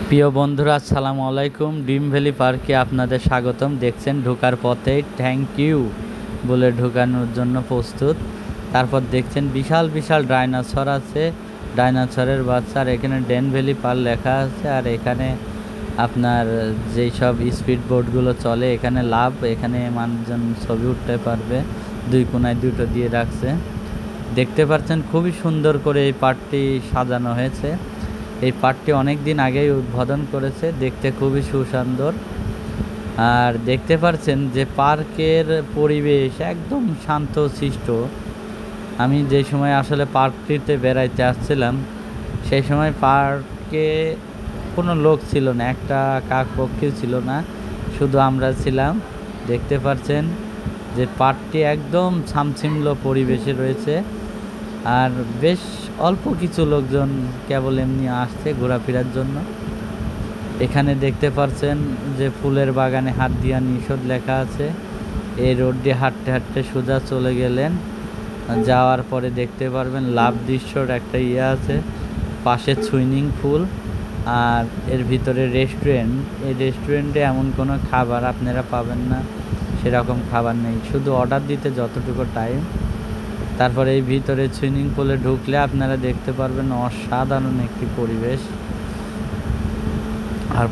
প্রিয় বন্ধুরা, আসসালামু আলাইকুম। ড্রিম ভ্যালি পার্কে আপনাদের স্বাগতম। দেখছেন ঢোকার পথেই থ্যাংক ইউ বলে ঢোকানোর জন্য প্রস্তুত। তারপর দেখছেন বিশাল বিশাল ডাইনোসর আছে, ডাইনোসরের বাচ্চা। আর এখানে ডেন ভ্যালি পার্ক লেখা আছে। আর এখানে আপনার যেই সব স্পিড বোটগুলো চলে এখানে লাভ, এখানে মানুষজন ছবি উঠতে পারবে। দুই কোনায় দুটো দিয়ে রাখছে, দেখতে পাচ্ছেন। খুবই সুন্দর করে এই পার্কটি সাজানো হয়েছে। এই পার্কটি অনেক দিন আগেই উদ্বোধন করেছে, দেখতে খুবই সুন্দর। আর দেখতে পাচ্ছেন যে পার্কের পরিবেশ একদম শান্তশিষ্ট। আমি যে সময় আসলে পার্কটিতে বেড়াইতে আসছিলাম সেই সময় পার্কে কোনো লোক ছিল না, একটা কাকপক্ষীও ছিল না, শুধু আমরা ছিলাম। দেখতে পাচ্ছেন যে পার্কটি একদম ছামছিমলো পরিবেশে রয়েছে। আর বেশ অল্প কিছু লোকজন কেবল এমনি আসছে ঘোরাফেরার জন্য। এখানে দেখতে পাচ্ছেন যে ফুলের বাগানে হাত দিয়া নিষেধ লেখা আছে। এই রোড দিয়ে হাঁটতে হাঁটতে সোজা চলে গেলেন, যাওয়ার পরে দেখতে পারবেন লাভ দৃশ্যর একটা আছে, পাশে সুইমিং পুল। আর এর ভিতরে রেস্টুরেন্ট। এই রেস্টুরেন্টে এমন কোনো খাবার আপনারা পাবেন না, সেরকম খাবার নেই, শুধু অর্ডার দিতে যতটুকু টাইম। তারপরে এই ভিতরে সুইমিং পুলে ঢুকলে আপনারা দেখতে পারবেন অসাধারণ একটি পরিবেশ। আর